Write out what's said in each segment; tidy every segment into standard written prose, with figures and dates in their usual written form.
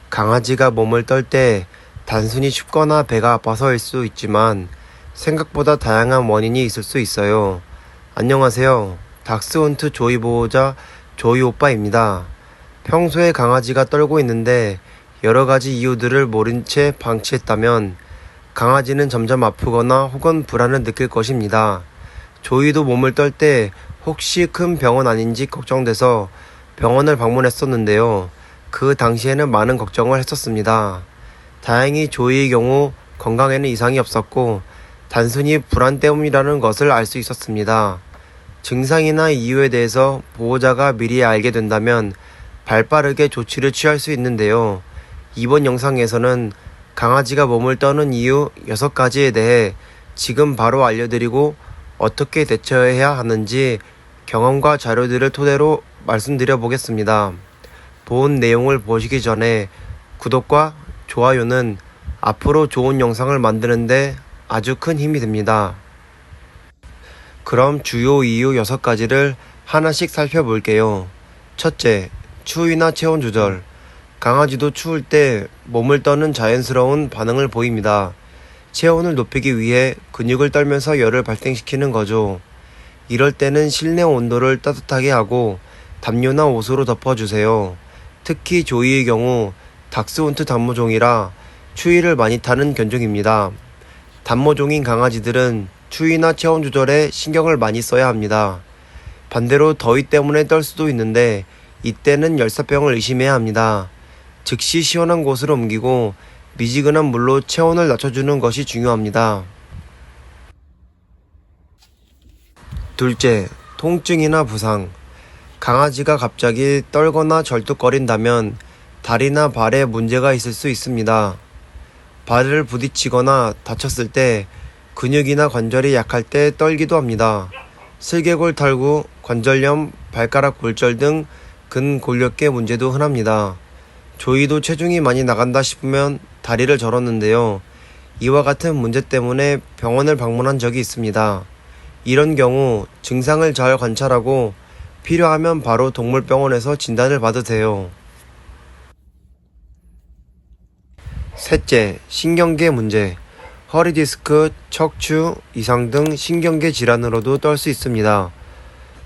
강아지가 몸을 떨 때 단순히 춥거나 배가 아파서일 수 있지만 생각보다 다양한 원인이 있을 수 있어요. 안녕하세요. 닥스훈트 조이 보호자 조이 오빠입니다. 평소에 강아지가 떨고 있는데 여러 가지 이유들을 모른 채 방치했다면 강아지는 점점 아프거나 혹은 불안을 느낄 것입니다. 조이도 몸을 떨 때 혹시 큰 병은 아닌지 걱정돼서 병원을 방문했었는데요. 그 당시에는 많은 걱정을 했었습니다. 다행히 조이의 경우 건강에는 이상이 없었고 단순히 불안 때문이라는 것을 알 수 있었습니다. 증상이나 이유에 대해서 보호자가 미리 알게 된다면 발빠르게 조치를 취할 수 있는데요. 이번 영상에서는 강아지가 몸을 떠는 이유 6가지에 대해 지금 바로 알려드리고 어떻게 대처해야 하는지 경험과 자료들을 토대로 말씀드려 보겠습니다. 본 내용을 보시기 전에 구독과 좋아요는 앞으로 좋은 영상을 만드는데 아주 큰 힘이 됩니다. 그럼 주요 이유 6가지를 하나씩 살펴볼게요. 첫째, 추위나 체온 조절. 강아지도 추울 때 몸을 떠는 자연스러운 반응을 보입니다. 체온을 높이기 위해 근육을 떨면서 열을 발생시키는 거죠. 이럴 때는 실내 온도를 따뜻하게 하고 담요나 옷으로 덮어주세요. 특히 조이의 경우 닥스훈트 단모종이라 추위를 많이 타는 견종입니다. 단모종인 강아지들은 추위나 체온 조절에 신경을 많이 써야 합니다. 반대로 더위 때문에 떨 수도 있는데 이때는 열사병을 의심해야 합니다. 즉시 시원한 곳으로 옮기고 미지근한 물로 체온을 낮춰주는 것이 중요합니다. 둘째, 통증이나 부상. 강아지가 갑자기 떨거나 절뚝거린다면 다리나 발에 문제가 있을 수 있습니다. 발을 부딪히거나 다쳤을 때 근육이나 관절이 약할 때 떨기도 합니다. 슬개골 탈구, 관절염, 발가락 골절 등 근골격계 문제도 흔합니다. 조이도 체중이 많이 나간다 싶으면 다리를 절었는데요. 이와 같은 문제 때문에 병원을 방문한 적이 있습니다. 이런 경우 증상을 잘 관찰하고 필요하면 바로 동물병원에서 진단을 받으세요. 셋째, 신경계 문제. 허리 디스크, 척추 이상 등 신경계 질환으로도 떨 수 있습니다.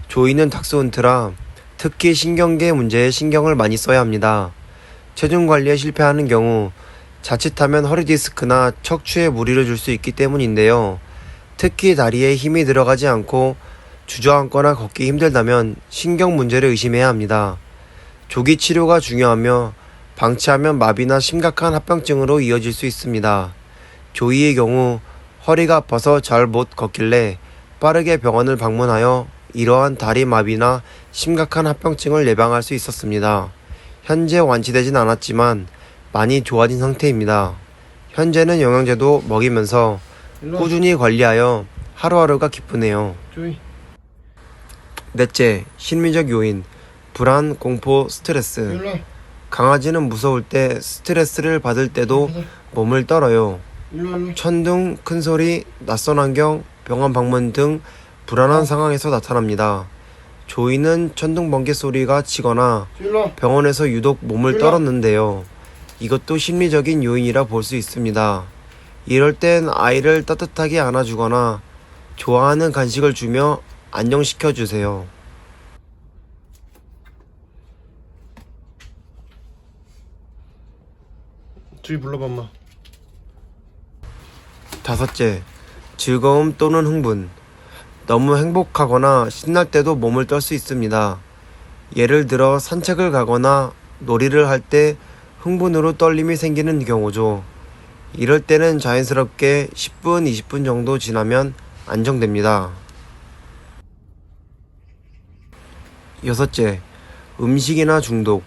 조이는 닥스훈트라 특히 신경계 문제에 신경을 많이 써야 합니다. 체중 관리에 실패하는 경우 자칫하면 허리 디스크나 척추에 무리를 줄 수 있기 때문인데요. 특히 다리에 힘이 들어가지 않고 주저앉거나 걷기 힘들다면 신경 문제를 의심해야 합니다. 조기 치료가 중요하며 방치하면 마비나 심각한 합병증으로 이어질 수 있습니다. 조이의 경우 허리가 아파서 잘 못 걷길래 빠르게 병원을 방문하여 이러한 다리 마비나 심각한 합병증을 예방할 수 있었습니다. 현재 완치되진 않았지만 많이 좋아진 상태입니다. 현재는 영양제도 먹이면서 꾸준히 관리하여 하루하루가 기쁘네요. 넷째, 심리적 요인. 불안, 공포, 스트레스. 강아지는 무서울 때 스트레스를 받을 때도 몸을 떨어요. 천둥, 큰소리, 낯선 환경, 병원 방문 등 불안한 상황에서 나타납니다. 조이는 천둥 번개 소리가 치거나 병원에서 유독 몸을 떨었는데요. 이것도 심리적인 요인이라 볼 수 있습니다. 이럴 땐 아이를 따뜻하게 안아주거나 좋아하는 간식을 주며 안정시켜주세요. 주희 불러봐 엄마. 다섯째, 즐거움 또는 흥분. 너무 행복하거나 신날 때도 몸을 떨 수 있습니다. 예를 들어 산책을 가거나 놀이를 할 때 흥분으로 떨림이 생기는 경우죠. 이럴 때는 자연스럽게 10분, 20분 정도 지나면 안정됩니다. 여섯째, 음식이나 중독.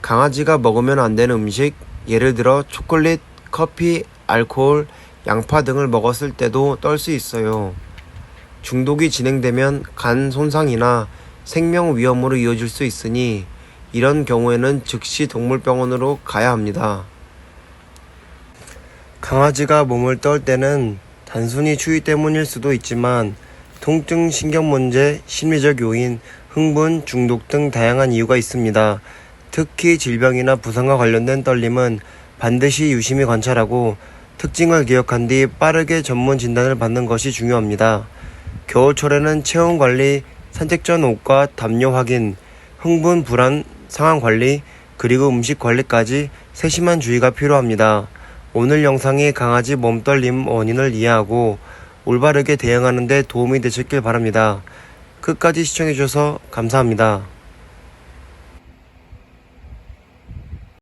강아지가 먹으면 안 되는 음식, 예를 들어 초콜릿, 커피, 알코올, 양파 등을 먹었을 때도 떨 수 있어요. 중독이 진행되면 간 손상이나 생명 위험으로 이어질 수 있으니 이런 경우에는 즉시 동물병원으로 가야 합니다. 강아지가 몸을 떨 때는 단순히 추위 때문일 수도 있지만 통증, 신경 문제, 심리적 요인, 흥분, 중독 등 다양한 이유가 있습니다. 특히 질병이나 부상과 관련된 떨림은 반드시 유심히 관찰하고 특징을 기억한 뒤 빠르게 전문 진단을 받는 것이 중요합니다. 겨울철에는 체온 관리, 산책 전 옷과 담요 확인, 흥분, 불안, 상황 관리, 그리고 음식 관리까지 세심한 주의가 필요합니다. 오늘 영상이 강아지 몸떨림 원인을 이해하고 올바르게 대응하는 데 도움이 되셨길 바랍니다. 끝까지 시청해주셔서 감사합니다.